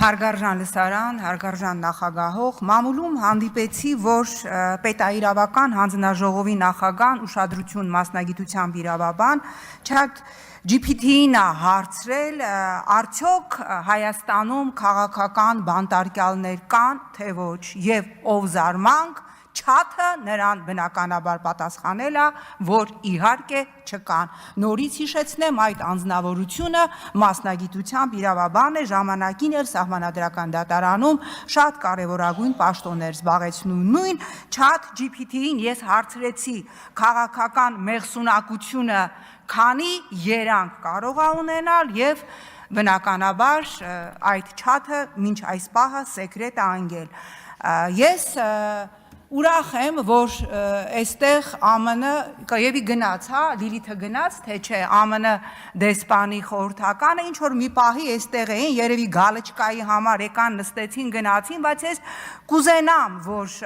Հարգարժան լսարան, հարգարժան նախագահող, մամուլում հանդիպեցի, որ պետաիրավական հանձնաժողովի նախագահան ուշադրություն մասնագիտությամբ իրավաբան ChatGPT-ին հարցրել, արդյոք Հայաստանում քաղաքական բանտարկյալներ կան, թե ոչ, եւ ով զարմանք, Չաթը նրան բնականաբար պատասխանել է, որ իհարկե չկան։ Նորից հիշեցնեմ, այդ անձնավորությունը մասնագիտությամբ իրավաբան է, ժամանակին էր Սահմանադրական դատարանում շատ կարևորագույն պաշտոններ զբաղեցնում։ Նույն ChatGPT-ին ես հարցրեցի քաղաքական մեղսունակությունը քանի երանգ կարող է ունենալ եւ բնականաբար այդ Չաթը մինչ այս պահը սեկրետ է անգել։ Ես ուրախ եմ, որ այստեղ ԱՄՆ եւի գնաց, հա, Լիլիթը գնաց, թե չէ, ԱՄՆ դեսպանի խորհրդականը, ինչ որ մի պահի այստեղ էին, երևի գալչկայի համար եկան, նստեցին, գնացին, բայց ես կուզենամ, որ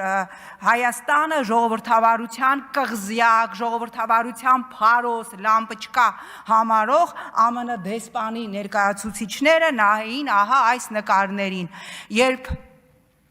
Հայաստանը ժողովրդավարության կղզյակ, ժողովրդավարության փարոս, լամպճկա համարող ԱՄՆ դեսպանի ներկայացուցիչները նայեին ահա այս նկարներին, երբ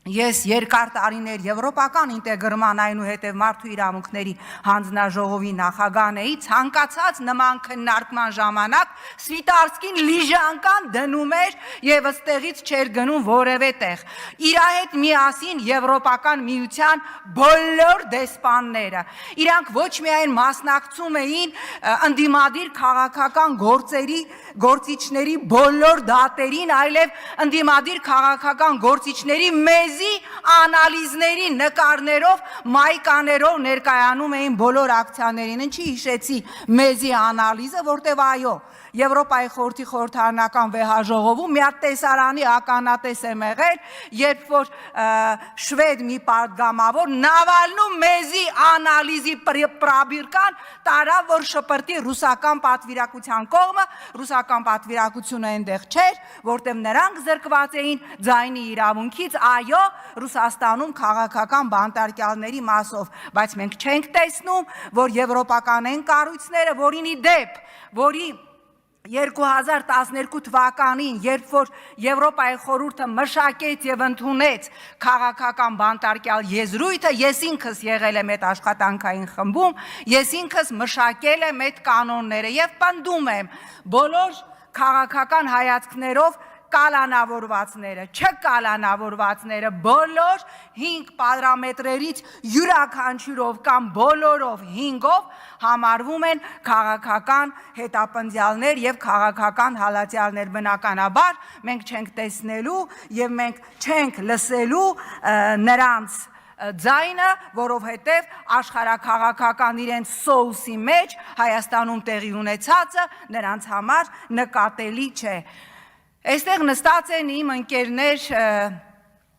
Ես երկար տարիներ եվրոպական ինտեգրման այնուհետև մարդու իրավունքների հանձնաժողովի նախագահն էի, ցանկացած նման քննարկման ժամանակ Սվիտարսկին լիժանկան դնում էր եւ ըստեղից չէր գնում որևէ տեղ։ Իր հետ միասին եվրոպական միության բոլոր դեսպանները, իրանք ոչ միայն մասնակցում էին ընդդիմադիր քաղաքական գործիչների բոլոր դատերին, այլև ընդդիմադիր քաղաքական գործիչների մեզի անալիզների նկարներով, մայկաներով ներկայանում էին բոլոր ակցիաներին, ինչի հիշեցի մեզի անալիզը, որտև այո, Եվրոպայի խորհրդի խորհրդարանական վեհաժողովում մի հատ տեսարանի ականատես եմ եղել, երբ որ շվեդ մի պատգամավոր Նավալնու մեզի անալիզի պրաբիրկան տարավ, որ շպրտի ռուսական պատվիրակության կողմը, ռուսական պատվիրակությունը այնտեղ չէր, որտեղ նրանք զրկված էին ձայնի իրավունքից, այո, Ռուսաստանում քաղաքական բանտարկյալների մասով, բայց մենք չենք տեսնում, որ եվրոպական են կառույցները, որին ի դեպ, որի 2012 թվականին, երբ որ Եվրոպայի խորհուրդը մշակեց եւ ընդունեց քաղաքական բանտարկյալ եզրույթը, ես ինքս եղել եմ այդ աշխատանքային խմբում, ես ինքս մշակել եմ այդ կանոնները եւ պնդում եմ բոլոր քաղաքական հայացքներով կալանավորվածները, չկալանավորվածները, բոլոր 5 պարամետրերից յուրաքանչյուրով կամ բոլորով 5-ով համարվում են քաղաքական հետապնդյալներ եւ քաղաքական հալածյալներ, բնականաբար մենք չենք տեսնելու եւ մենք չենք լսելու նրանց ձայնը, որովհետև աշխարհաքաղաքական իրենց սոուսի մեջ Հայաստանում տեղի ունեցածը նրանց համար նկատելի չէ։ Այստեղ նստած են իմ ընկերներ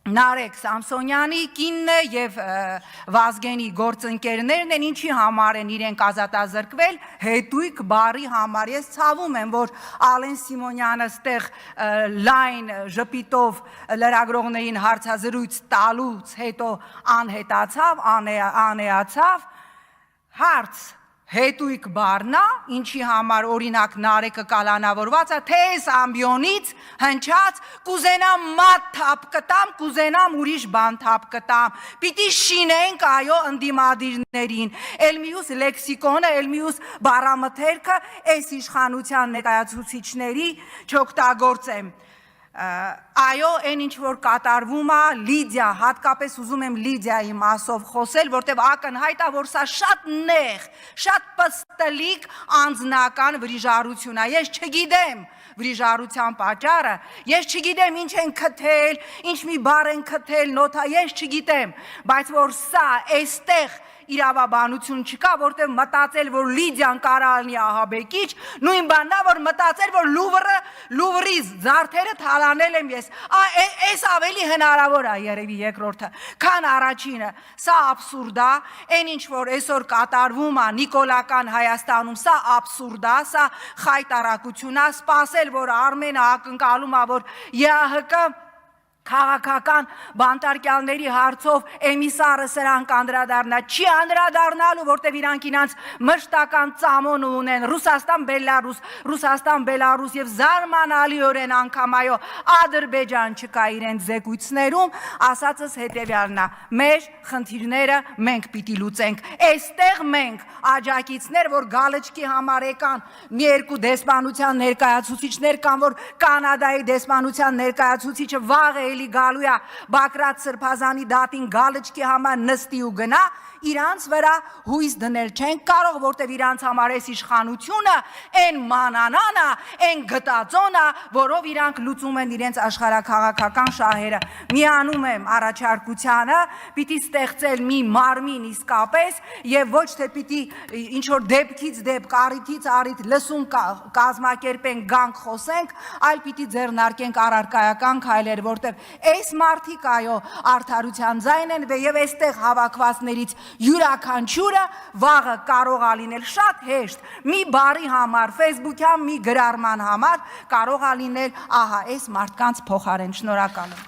Նարեկ Սամսոնյանի կինն է եւ Վազգենի գործընկերներն են, ինչի համար են իրենք ազատազրկվել, հետույք բարի համար։ Ես ցավում եմ, որ Ալեն Սիմոնյանը ստեղ լայն ժպիտով լրագրողներին հարցազրույց տալուց հետո անհետացավ, անեացավ, հարց հետույք բառնա, ինչի համար օրինակ Նարեկը կալանավորված է, թե այս ամբիոնից հնչած կուզենամ մատ թափ կտամ, կուզենամ ուրիշ բան թափ կտամ, պիտի շինենք այո ընդդիմադիրներին, էլ մյուս լեքսիկոնը, էլ մյուս բառամթերքը այս իշխանության ներկայացուցիչների չօգտագործեմ։ Այո, այն ինչ որ կատարվում է, Լիդիա, հատկապես ուզում եմ Լիդիայի մասով խոսել, որտեղ ակնհայտ է, որ սա շատ նեղ, շատ պստլիկ անձնական վրիժարություն է։ Ես չգիտեմ վրիժարության պատճառը, ես չգիտեմ ինչ են քթել, ինչ մի բառ են քթել, նոթա, ես չգիտեմ, բայց որ սա այստեղ իրավաբանություն չկա, որտեղ մտածել, որ Լիդիան կարալնի ահաբեկիչ, նույն բանն է, որ մտածել, որ Լուվրի զարդերը թալանել եմ ես, այս ավելի հնարավոր է երևի երկրորդը, քան առաջինը, սա աբսուրդ է, այն ինչ որ այսօր կատարվում է Նիկոլական Հայաստանում, սա աբսուրդ է, սա խայտարակություն է, սպասել, որ Արմենը ակնկալում է, որ ԵԱՀԿ քաղաքական բանտարկյալների հարցով էմիսարը սրանք անդրադառնա, չի անդրադառնալու, որտեղ իրանք իրանց մշտական ծամոն ունեն Ռուսաստան-Բելարուս եւ զարմանալիորեն անգամ այո Ադրբեջան չկա իրենց զեկույցներում, ասածս հետեւյալն է, մեր խնդիրները մենք պիտի լուծենք, այստեղ մենք աջակիցներ, որ գալչկի համար եկան մի երկու դեսպանության ներկայացուցիչներ կան, որ Կանադայի դեսպանության ներկայացուցիչը վաղ է գալու է Բակրատ Սրբազանի դատին գալչկի համար նստի ու գնա, իրանց վրա հույս դնել չենք կարող, որտեվ իրանց համար այս իշխանությունը այն մանանան է, այն գտածոն է, որով իրանք լուծում են իրենց աշխարհաքաղաքական շահերը։ Միանում եմ առաջարկությանը, պիտի ստեղծել մի մարմին իսկապես եւ ոչ թե պիտի ինչ որ դեպքից դեպք, առիթից առիթ լսում կազմակերպենք, գանք խոսենք, այլ պիտի ձեռնարկենք առարկայական քայլեր, որտեվ այս մարդիկ այո արդարության ձայն են եւ այստեղ հավաքվածներից յուրաքանչյուրը վաղը կարող է լինել շատ հեշտ մի բարի համար, Facebook-յան մի գրառման համար կարող է լինել ահա այս մարդկանց փոխարեն։ Շնորհակալ եմ։